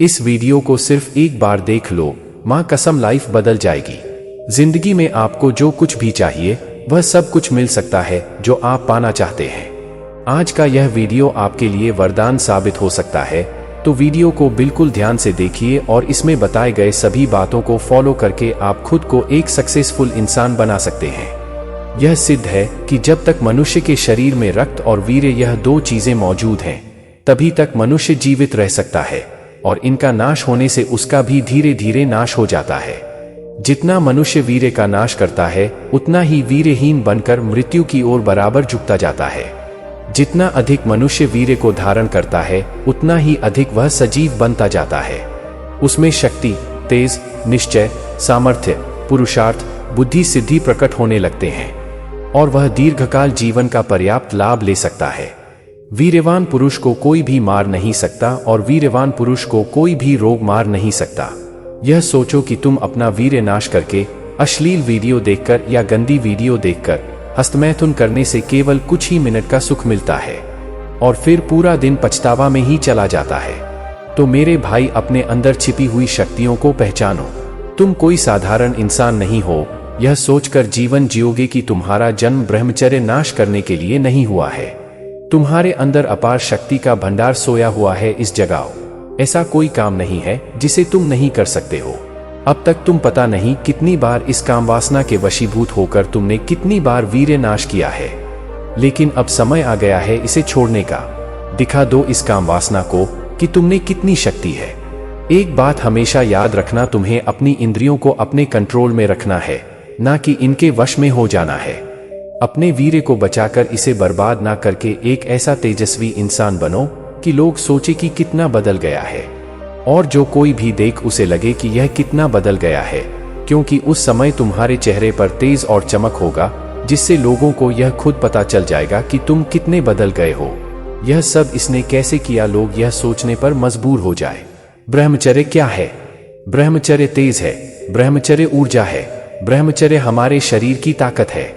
इस वीडियो को सिर्फ एक बार देख लो, मां कसम लाइफ बदल जाएगी। जिंदगी में आपको जो कुछ भी चाहिए वह सब कुछ मिल सकता है जो आप पाना चाहते हैं। आज का यह वीडियो आपके लिए वरदान साबित हो सकता है, तो वीडियो को बिल्कुल ध्यान से देखिए और इसमें बताए गए सभी बातों को फॉलो करके आप खुद को एक सक्सेसफुल इंसान बना सकते हैं। यह सिद्ध है कि जब तक मनुष्य के शरीर में रक्त और वीर्य यह दो चीजें मौजूद हैं, तभी तक मनुष्य जीवित रह सकता है और इनका नाश होने से उसका भी धीरे धीरे नाश हो जाता है। जितना मनुष्य वीर्य का नाश करता है, उतना ही वीर्यहीन बनकर मृत्यु की ओर बराबर झुकता जाता है। जितना अधिक मनुष्य वीर्य को धारण करता है, उतना ही अधिक वह सजीव बनता जाता है। उसमें शक्ति, तेज, निश्चय, सामर्थ्य, पुरुषार्थ, बुद्धि सिद्धि प्रकट होने लगते हैं और वह दीर्घकाल जीवन का पर्याप्त लाभ ले सकता है। वीर्यवान पुरुष को कोई भी मार नहीं सकता और वीर्यवान पुरुष को कोई भी रोग मार नहीं सकता। यह सोचो कि तुम अपना वीर्य नाश करके अश्लील वीडियो देखकर या गंदी वीडियो देखकर हस्तमैथुन करने से केवल कुछ ही मिनट का सुख मिलता है और फिर पूरा दिन पछतावा में ही चला जाता है। तो मेरे भाई, अपने अंदर छिपी हुई शक्तियों को पहचानो। तुम कोई साधारण इंसान नहीं हो, यह सोचकर जीवन जियोगे कि तुम्हारा जन्म ब्रह्मचर्य नाश करने के लिए नहीं हुआ है। तुम्हारे अंदर अपार शक्ति का भंडार सोया हुआ है, इस जगाओ। ऐसा कोई काम नहीं है जिसे तुम नहीं कर सकते हो। अब तक तुम पता नहीं कितनी बार इस काम वासना के वशीभूत होकर तुमने कितनी बार वीर्य नाश किया है, लेकिन अब समय आ गया है इसे छोड़ने का। दिखा दो इस काम वासना को कि तुमने कितनी शक्ति है। एक बात हमेशा याद रखना, तुम्हें अपनी इंद्रियों को अपने कंट्रोल में रखना है, ना कि इनके वश में हो जाना है। अपने वीर्य को बचाकर इसे बर्बाद ना करके एक ऐसा तेजस्वी इंसान बनो कि लोग सोचे कि कितना बदल गया है, और जो कोई भी देख उसे लगे कि यह कितना बदल गया है, क्योंकि उस समय तुम्हारे चेहरे पर तेज और चमक होगा, जिससे लोगों को यह खुद पता चल जाएगा कि तुम कितने बदल गए हो। यह सब इसने कैसे किया, लोग यह सोचने पर मजबूर हो जाए। ब्रह्मचर्य क्या है? ब्रह्मचर्य तेज है, ब्रह्मचर्य ऊर्जा है, ब्रह्मचर्य हमारे शरीर की ताकत है।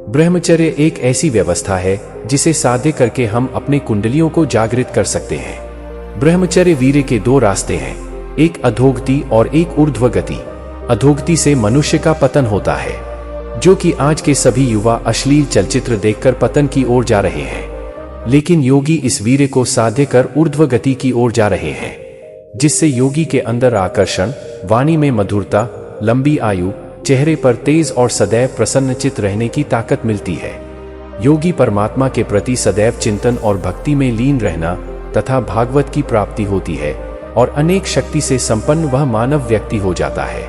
ब्रह्मचर्य एक ऐसी व्यवस्था है जिसे साध्य करके हम अपने कुंडलियों को जागृत कर सकते हैं। ब्रह्मचर्य वीर्य के दो रास्ते हैं, एक अधोगति और एक ऊर्ध्वगति। अधोगति से मनुष्य का पतन होता है, जो कि आज के सभी युवा अश्लील चलचित्र देखकर पतन की ओर जा रहे हैं। लेकिन योगी इस वीर्य को साध्य कर ऊर्ध्वगति की ओर जा रहे हैं, जिससे योगी के अंदर आकर्षण, वाणी में मधुरता, लंबी आयु, चेहरे पर तेज और सदैव प्रसन्नचित रहने की ताकत मिलती है। योगी परमात्मा के प्रति सदैव चिंतन और भक्ति में लीन रहना तथा भागवत की प्राप्ति होती है और अनेक शक्ति से संपन्न वह मानव व्यक्ति हो जाता है।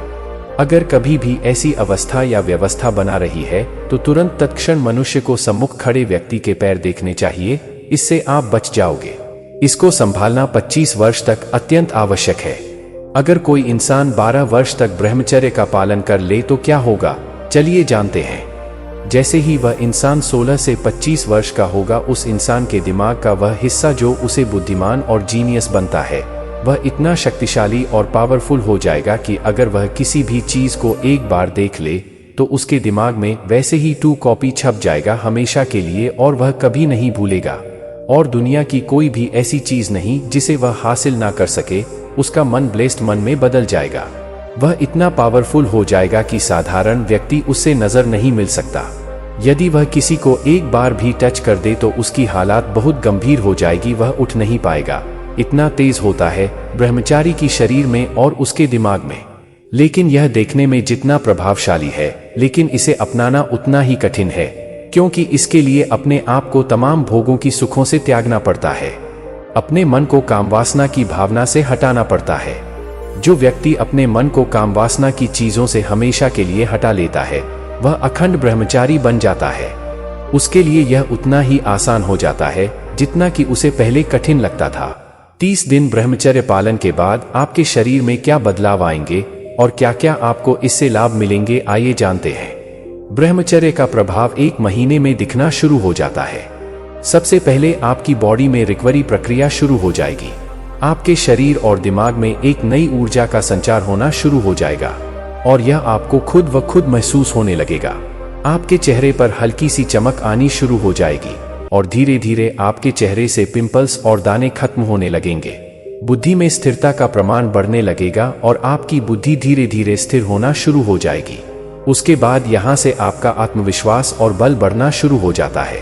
अगर कभी भी ऐसी अवस्था या व्यवस्था बना रही है तो तुरंत तत्क्षण मनुष्य को सम्मुख खड़े व्यक्ति के पैर देखने चाहिए, इससे आप बच जाओगे। इसको संभालना 25 वर्ष तक अत्यंत आवश्यक है। अगर कोई इंसान 12 वर्ष तक ब्रह्मचर्य का पालन कर ले तो क्या होगा, चलिए जानते हैं। जैसे ही वह इंसान 16 से 25 वर्ष का होगा, उस इंसान के दिमाग का वह हिस्सा जो उसे बुद्धिमान और जीनियस बनता है, वह इतना शक्तिशाली और पावरफुल हो जाएगा कि अगर वह किसी भी चीज को एक बार देख ले तो उसके दिमाग में वैसे ही 2 कॉपी छप जाएगा हमेशा के लिए, और वह कभी नहीं भूलेगा। और दुनिया की कोई भी ऐसी चीज नहीं जिसे वह हासिल ना कर सके, उसका मन ब्लेस्ड मन में बदल जाएगा। वह इतना पावरफुल हो जाएगा कि साधारण व्यक्ति उससे नजर नहीं मिल सकता। यदि वह किसी को एक बार भी टच कर दे तो उसकी हालात बहुत गंभीर हो जाएगी, वह उठ नहीं पाएगा। इतना तेज होता है ब्रह्मचारी की शरीर में और उसके दिमाग में। लेकिन यह देखने में जितना प्रभावशाली है, लेकिन इसे अपनाना उतना ही कठिन है, क्योंकि इसके लिए अपने आप को तमाम भोगों की सुखों से त्यागना पड़ता है। अपने मन को कामवासना की भावना से हटाना पड़ता है। जो व्यक्ति अपने मन को कामवासना की चीजों से हमेशा के लिए हटा लेता है, वह अखंड ब्रह्मचारी बन जाता है। उसके लिए यह उतना ही आसान हो जाता है जितना कि उसे पहले कठिन लगता था। 30 दिन ब्रह्मचर्य पालन के बाद आपके शरीर में क्या बदलाव आएंगे और क्या क्या आपको इससे लाभ मिलेंगे, आइए जानते हैं। ब्रह्मचर्य का प्रभाव 1 महीने में दिखना शुरू हो जाता है। सबसे पहले आपकी बॉडी में रिकवरी प्रक्रिया शुरू हो जाएगी। आपके शरीर और दिमाग में एक नई ऊर्जा का संचार होना शुरू हो जाएगा और यह आपको खुद व खुद महसूस होने लगेगा। आपके चेहरे पर हल्की सी चमक आनी शुरू हो जाएगी और धीरे धीरे आपके चेहरे से पिंपल्स और दाने खत्म होने लगेंगे। बुद्धि में स्थिरता का प्रमाण बढ़ने लगेगा और आपकी बुद्धि धीरे धीरे स्थिर होना शुरू हो जाएगी। उसके बाद यहाँ से आपका आत्मविश्वास और बल बढ़ना शुरू हो जाता है।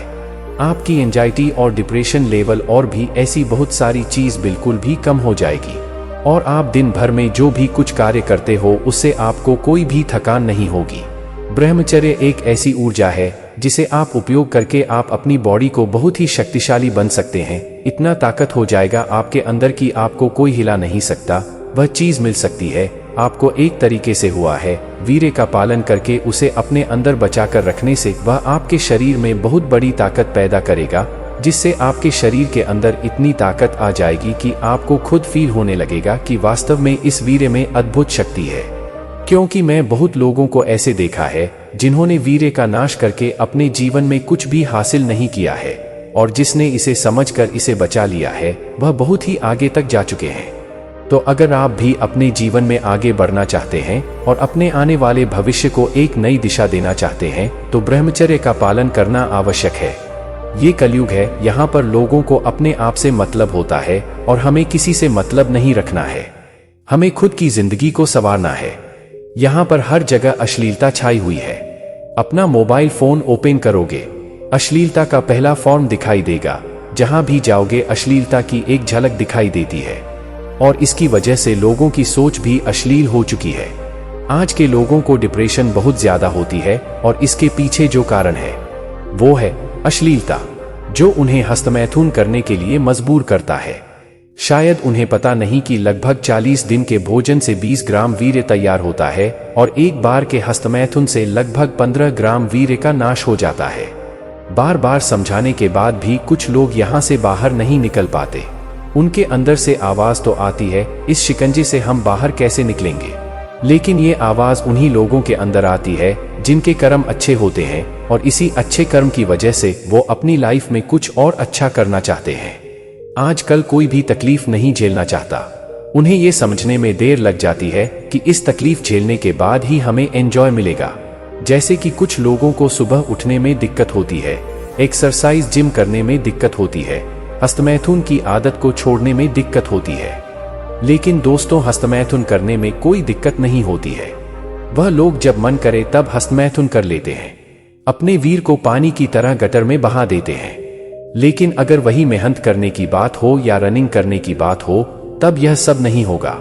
आपकी एंजाइटी और डिप्रेशन लेवल और भी ऐसी बहुत सारी चीज बिल्कुल भी कम हो जाएगी और आप दिन भर में जो भी कुछ कार्य करते हो उससे आपको कोई भी थकान नहीं होगी। ब्रह्मचर्य एक ऐसी ऊर्जा है जिसे आप उपयोग करके आप अपनी बॉडी को बहुत ही शक्तिशाली बन सकते हैं। इतना ताकत हो जाएगा आपके अंदर की आपको कोई हिला नहीं सकता। वह चीज मिल सकती है आपको एक तरीके से हुआ है। वीर्य का पालन करके उसे अपने अंदर बचाकर रखने से वह आपके शरीर में बहुत बड़ी ताकत पैदा करेगा, जिससे आपके शरीर के अंदर इतनी ताकत आ जाएगी कि आपको खुद फील होने लगेगा कि वास्तव में इस वीर्य में अद्भुत शक्ति है। क्योंकि मैं बहुत लोगों को ऐसे देखा है जिन्होंने वीर्य का नाश करके अपने जीवन में कुछ भी हासिल नहीं किया है, और जिसने इसे समझकर इसे बचा लिया है वह बहुत ही आगे तक जा चुके हैं। तो अगर आप भी अपने जीवन में आगे बढ़ना चाहते हैं और अपने आने वाले भविष्य को एक नई दिशा देना चाहते हैं तो ब्रह्मचर्य का पालन करना आवश्यक है। ये कलयुग है, यहाँ पर लोगों को अपने आप से मतलब होता है और हमें किसी से मतलब नहीं रखना है। हमें खुद की जिंदगी को संवारना है। यहाँ पर हर जगह अश्लीलता छाई हुई है। अपना मोबाइल फोन ओपन करोगे, अश्लीलता का पहला फॉर्म दिखाई देगा। जहां भी जाओगे अश्लीलता की एक झलक दिखाई देती है और इसकी वजह से लोगों की सोच भी अश्लील हो चुकी है। आज के लोगों को डिप्रेशन बहुत ज्यादा होती है और इसके पीछे जो कारण है वो है अश्लीलता, जो उन्हें हस्तमैथुन करने के लिए मजबूर करता है। शायद उन्हें पता नहीं कि लगभग 40 दिन के भोजन से 20 ग्राम वीर्य तैयार होता है और एक बार के हस्तमैथुन से लगभग 15 ग्राम वीर्य का नाश हो जाता है। बार बार समझाने के बाद भी कुछ लोग यहाँ से बाहर नहीं निकल पाते। उनके अंदर से आवाज तो आती है, इस शिकंजे से हम बाहर कैसे निकलेंगे, लेकिन ये आवाज उन्हीं लोगों के अंदर आती है जिनके कर्म अच्छे होते हैं और इसी अच्छे कर्म की वजह से वो अपनी लाइफ में कुछ और अच्छा करना चाहते हैं। आजकल कोई भी तकलीफ नहीं झेलना चाहता। उन्हें ये समझने में देर लग जाती है कि इस तकलीफ झेलने के बाद ही हमें एंजॉय मिलेगा। जैसे कि कुछ लोगों को सुबह उठने में दिक्कत होती है, एक्सरसाइज जिम करने में दिक्कत होती है, हस्तमैथुन की आदत को छोड़ने में दिक्कत होती है। लेकिन दोस्तों, हस्तमैथुन करने में कोई दिक्कत नहीं होती है। वह लोग जब मन करे तब हस्तमैथुन कर लेते हैं, अपने वीर को पानी की तरह गटर में बहा देते हैं। लेकिन अगर वही मेहनत करने की बात हो या रनिंग करने की बात हो तब यह सब नहीं होगा।